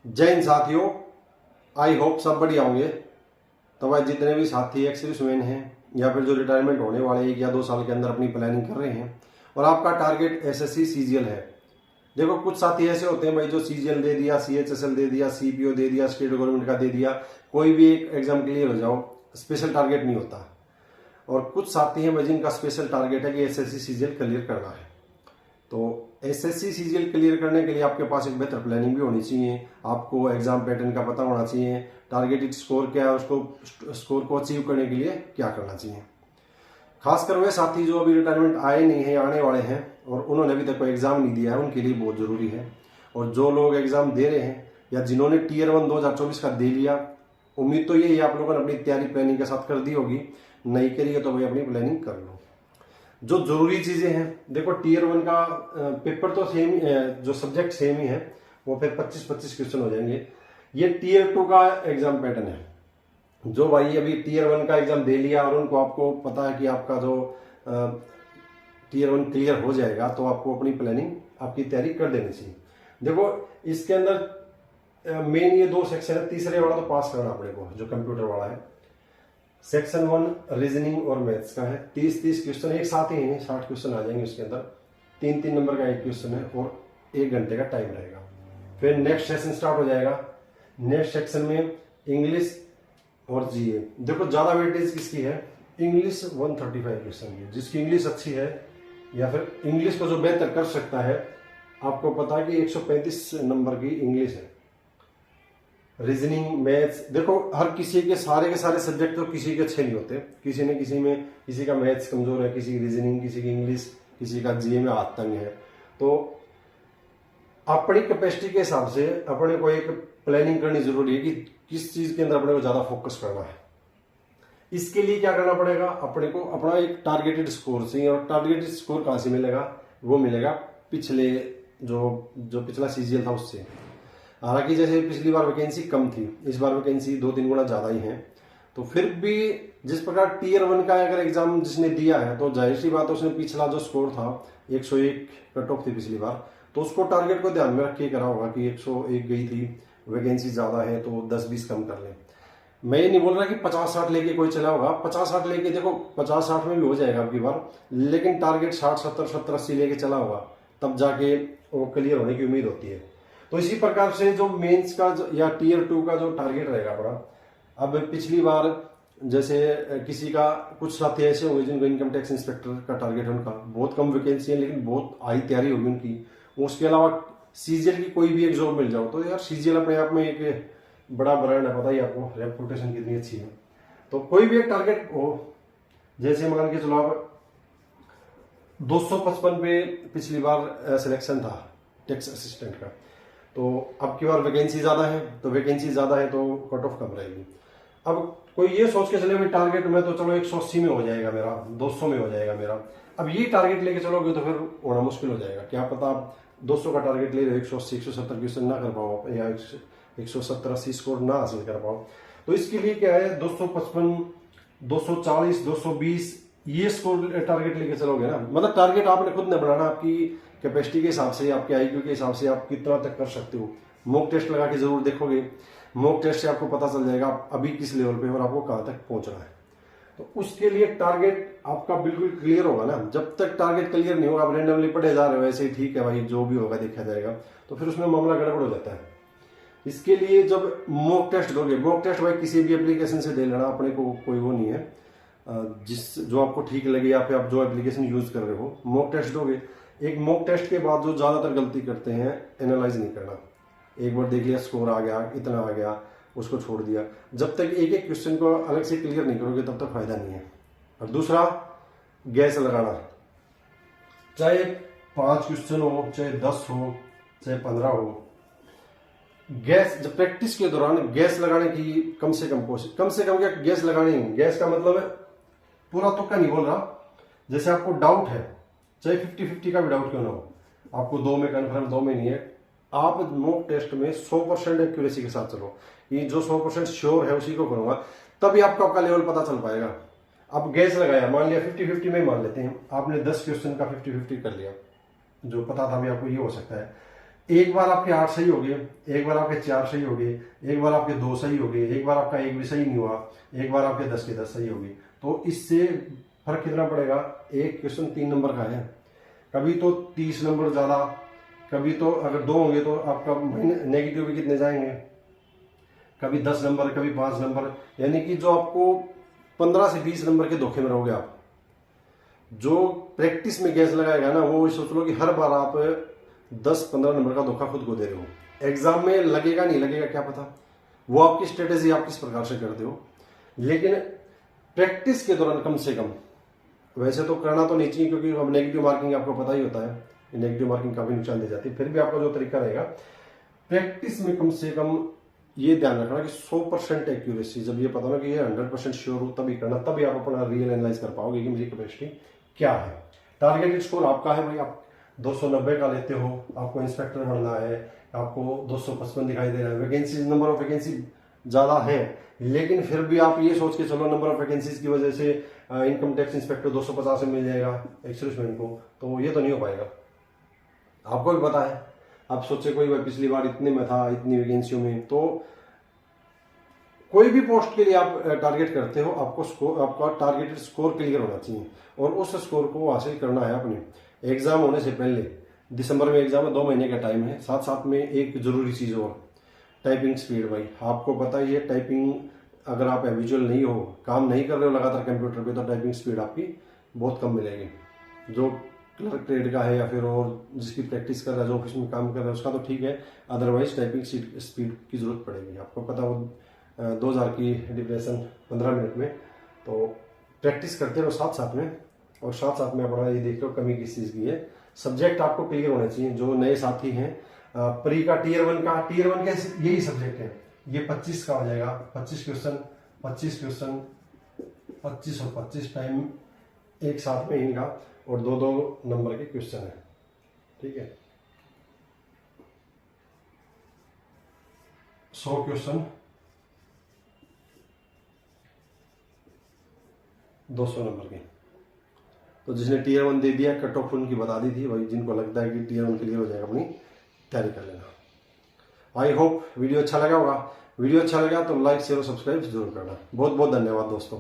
जय हिंद साथियों, I hope सब बढ़िया होंगे। तो भाई जितने भी साथी एक्स सर्विसमैन हैं या फिर जो रिटायरमेंट होने वाले 1 या 2 साल के अंदर अपनी प्लानिंग कर रहे हैं और आपका टारगेट एसएससी सीजीएल है। देखो कुछ साथी ऐसे होते हैं भाई जो सीजीएल दे दिया, सीएचएसएल दे दिया, सीपीओ दे दिया, स्टेट गवर्नमेंट का दे दिया, कोई भी एक एग्जाम क्लियर हो जाओ, स्पेशल टारगेट नहीं होता। और कुछ साथी हैं भाई जिनका स्पेशल टारगेट है कि एसएससी सीजीएल क्लियर करना है। तो एसएससी सीजीएल क्लियर करने के लिए आपके पास एक बेहतर प्लानिंग भी होनी चाहिए। आपको एग्जाम पैटर्न का पता होना चाहिए, टारगेटेड स्कोर क्या है, उसको स्कोर को अचीव करने के लिए क्या करना चाहिए। खासकर वे साथी जो अभी रिटायरमेंट आए नहीं है, आने वाले हैं और उन्होंने अभी तक कोई एग्जाम नहीं दिया है, उनके लिए बहुत जरूरी है। और जो लोग एग्जाम दे रहे हैं या जिन्होंने टीयर 1 2024 का दे लिया, उम्मीद तो यही आप लोगों ने अपनी तैयारी प्लानिंग के साथ कर दी होगी। नहीं करिए तो भाई अपनी प्लानिंग कर लो। जो जरूरी चीजें हैं, देखो टीयर 1 का पेपर तो सेम ही है, जो सब्जेक्ट सेम ही है, वो फिर 25-25 क्वेश्चन हो जाएंगे। ये टीयर 2 का एग्जाम पैटर्न है। जो भाई अभी टीयर 1 का एग्जाम दे लिया और उनको आपको पता है कि आपका जो टीयर 1 क्लियर हो जाएगा, तो आपको अपनी प्लानिंग, आपकी तैयारी कर देनी चाहिए। देखो इसके अंदर मेन ये 2 सेक्शन है। तीसरे वाला तो पास करना अपने को, जो कंप्यूटर वाला है। सेक्शन 1 रीजनिंग और मैथ्स का है। 30-30 क्वेश्चन एक साथ ही हैं, 60 क्वेश्चन आ जाएंगे उसके अंदर। 3-3 नंबर का एक क्वेश्चन है और 1 घंटे का टाइम रहेगा। फिर नेक्स्ट सेशन स्टार्ट हो जाएगा। नेक्स्ट सेक्शन में इंग्लिश और जीए। देखो ज्यादा वेटेज किसकी है? इंग्लिश 135 क्वेश्चन की। जिसकी इंग्लिश अच्छी है या फिर इंग्लिश को जो बेहतर कर सकता है, आपको पता है कि 135 नंबर की इंग्लिश है। रीजनिंग, मैथ्स, देखो हर किसी के सारे सब्जेक्ट तो किसी के अच्छे नहीं होते। किसी न किसी में, किसी का मैथ्स कमजोर है, किसी की रीजनिंग, किसी की इंग्लिश, किसी का जीए में हाथ तंग है। तो अपनी कैपेसिटी के हिसाब से अपने को एक प्लानिंग करनी जरूरी है कि किस चीज के अंदर अपने को ज्यादा फोकस करना है। इसके लिए क्या करना पड़ेगा? अपने को अपना एक टारगेटेड स्कोर चाहिए। और टारगेटेड स्कोर कहां से मिलेगा? वो मिलेगा पिछले जो पिछला सीजीएल था उससे। हालांकि जैसे पिछली बार वैकेंसी कम थी, इस बार वैकेंसी 2-3 गुना ज्यादा ही है। तो फिर भी जिस प्रकार टीयर 1 का अगर एग्जाम जिसने दिया है, तो जाहिर सी बात है उसने पिछला जो स्कोर था 101 कट ऑफ थी पिछली बार, तो उसको टारगेट को ध्यान में रख के करा होगा कि 101 गई थी, वैकेंसी ज्यादा है तो 10-20 कम कर ले। मैं ये नहीं बोल रहा कि 50-60 लेके कोई चला होगा। 50-60 लेके, देखो 50-60 में भी हो जाएगा आपकी बार, लेकिन टारगेट 60-70, 70-80 लेके चला होगा, तब जाके वो क्लियर होने की उम्मीद होती है। तो इसी प्रकार से जो मेंस का या टीयर 2 का जो टारगेट रहेगा अपना, अब पिछली बार जैसे किसी का, कुछ साथी ऐसे होंगे जिनको इनकम टैक्स इंस्पेक्टर का टारगेट है, उनका बहुत कम वैकेंसी है लेकिन बहुत हाई तैयारी होगी उनकी। उसके अलावा सीजीएल की कोई भी एक जॉब मिल जाओ, तो यार सीजीएल अपने आप में एक बड़ा ब्रांड है, पता ही आपको रेपुटेशन कितनी अच्छी है। तो कोई भी एक टारगेट हो, जैसे मान के चलो आप 255 पे पिछली बार सिलेक्शन था टैक्स असिस्टेंट का, तो अब की बार वैकेंसी ज्यादा है, तो वैकेंसी ज्यादा है तो कट ऑफ कम रहेगी। अब कोई ये सोच के चले भाई टारगेट में तो चलो 180 में हो जाएगा मेरा, 200 में हो जाएगा मेरा। अब ये टारगेट लेके चलोगे तो फिर होना मुश्किल हो जाएगा। क्या पता आप 200 का टारगेट ले रहे हो, 180-170 क्वेश्चन ना कर पाओ या 170-80 स्कोर ना हासिल कर पाओ। तो इसके लिए क्या है, 255, 240, 220 ये स्कोर टारगेट लेके चलोगे ना, मतलब टारगेट आपने खुद ने बनाना, आपकी कैपेसिटी के हिसाब से, आपके आईक्यू के हिसाब से आप कितना तक कर सकते हो। मॉक टेस्ट लगा के जरूर देखोगे। मॉक टेस्ट से आपको पता चल जाएगा आप अभी किस लेवल पे और आपको कहां तक पहुंचना है। तो उसके लिए टारगेट आपका बिल्कुल क्लियर होगा ना। जब तक टारगेट क्लियर नहीं होगा, आप रेंडमली पढ़े जा रहे हो ऐसे ही, ठीक है भाई जो भी होगा देखा जाएगा, तो फिर उसमें मामला गड़बड़ हो जाता है। इसके लिए जब मॉक टेस्ट दोगे, मॉक टेस्ट भाई किसी भी एप्लीकेशन से दे लेना, अपने को कोई वो नहीं है, जो आपको ठीक लगे या फिर आप जो एप्लीकेशन यूज कर रहे हो, मॉक टेस्ट दोगे। एक मॉक टेस्ट के बाद जो ज्यादातर गलती करते हैं, एनालाइज नहीं करना। एक बार देख लिया, स्कोर आ गया, इतना आ गया, उसको छोड़ दिया। जब तक एक एक क्वेश्चन को अलग से क्लियर नहीं करोगे तब तक फायदा नहीं है। और दूसरा, गैस लगाना, चाहे 5 क्वेश्चन हो, चाहे 10 हो, चाहे 15 हो, गैस जब प्रैक्टिस के दौरान गैस लगाने की कम से कम कोशिश, कम से कम क्या गैस लगानी है। गैस का मतलब है, पूरा तुक्का नहीं बोल रहा, जैसे आपको डाउट है, चाहे 50-50 का भी डाउट क्यों ना हो, आपको 2 में कन्फर्म, 2 में नहीं है, आप मॉक टेस्ट में 100% एक्यूरेसी के साथ चलो। ये जो 100% श्योर है उसी को करूंगा, तभी आपका लेवल पता चल पाएगा। अब गैस लगाया, मान लिया 50-50 में मान लेते हैं, आपने 10 क्वेश्चन का 50-50 कर लिया, जो पता था भी आपको ये हो सकता है, एक बार आपके 8 सही हो गए, एक बार आपके 4 सही हो गए, एक बार आपके 2 सही हो गए, एक बार आपका एक भी सही नहीं हुआ, एक बार आपके 10 के 10 सही हो गए। तो इससे फर्क कितना पड़ेगा? एक क्वेश्चन 3 नंबर का है, कभी तो 30 नंबर ज्यादा, कभी तो अगर 2 होंगे तो आपका नेगेटिव भी कितने जाएंगे, कभी 10 नंबर, कभी 5 नंबर, यानी कि जो आपको 15 से 20 नंबर के धोखे में रहोगे आप। जो प्रैक्टिस में गैस लगाएगा ना, वो सोच लो कि हर बार आप 10-15 नंबर का धोखा खुद को दे रहे हो। एग्जाम में लगेगा नहीं लगेगा क्या पता, वो आपकी स्ट्रेटेजी आप किस प्रकार से करते हो। लेकिन प्रैक्टिस के दौरान कम से कम, वैसे तो करना तो नहीं चाहिए क्योंकि अब नेगेटिव मार्किंग आपको पता ही होता है, नेगेटिव मार्किंग काफी नुकसान दे जाती है। फिर भी आपका जो तरीका रहेगा प्रैक्टिस में कम से कम ये ध्यान रखना कि 100% एक्यूरेसी, जब ये पता ना कि ये 100% श्योर हो तभी करना, तभी आप अपना रियल एनालाइज कर पाओगे कि मेरी कैपेसिटी क्या है। टारगेटेड स्कोर आपका है भाई, आप 290 का लेते हो, आपको इंस्पेक्टर बनना है, आपको 255 दिखाई दे रहा है, वैकेंसी, नंबर ऑफ वैकेंसी ज्यादा है, लेकिन फिर भी आप ये सोच के चलो नंबर ऑफ वैकेंसीज की वजह से इनकम टैक्स इंस्पेक्टर 250 में मिल जाएगा एक्स-सर्विसमैन को, तो ये तो नहीं हो पाएगा। आपको भी पता है, आप सोचे कोई पिछली बार इतने में था, इतनी वैकेंसियों में, तो कोई भी पोस्ट के लिए आप टारगेट करते हो, आपको स्कोर, आपका टारगेटेड स्कोर क्लियर होना चाहिए और उस स्कोर को हासिल करना है अपने। एग्जाम होने से पहले, दिसंबर में एग्जाम है, 2 महीने का टाइम है, साथ साथ में एक जरूरी चीज और, टाइपिंग स्पीड। भाई आपको पता ही है, टाइपिंग अगर आप हैबिचुअल नहीं हो, काम नहीं कर रहे हो लगातार कंप्यूटर पे, तो टाइपिंग स्पीड आपकी बहुत कम मिलेगी। जो क्लर्क ट्रेड का है या फिर और जिसकी प्रैक्टिस कर रहा है, जो ऑफिस में काम कर रहा है, उसका तो ठीक है, अदरवाइज टाइपिंग स्पीड की जरूरत पड़ेगी। आपको पता हो 2000 की डिप्रेशन 15 मिनट में, तो प्रैक्टिस करते रहो साथ साथ में, और साथ साथ में अपना ये देख लो कमी किस चीज़ की है। सब्जेक्ट आपको क्लियर होने चाहिए। जो नए साथी हैं, प्री का टीयर 1 का यही सब्जेक्ट है, ये 25 का हो जाएगा, 25 क्वेश्चन 25 और 25 टाइम एक साथ में इनका, और 2-2 नंबर के क्वेश्चन है, ठीक है। 100 क्वेश्चन 200 नंबर के। तो जिसने टीयर 1 दे दिया, कट ऑफ उनकी बता दी थी भाई, जिनको लगता है कि टीयर 1 क्लियर हो जाएगा, अपनी तैयारी कर लेना। आई होप वीडियो अच्छा लगा होगा। वीडियो अच्छा लगा तो लाइक शेयर और सब्सक्राइब जरूर करना। बहुत बहुत धन्यवाद दोस्तों।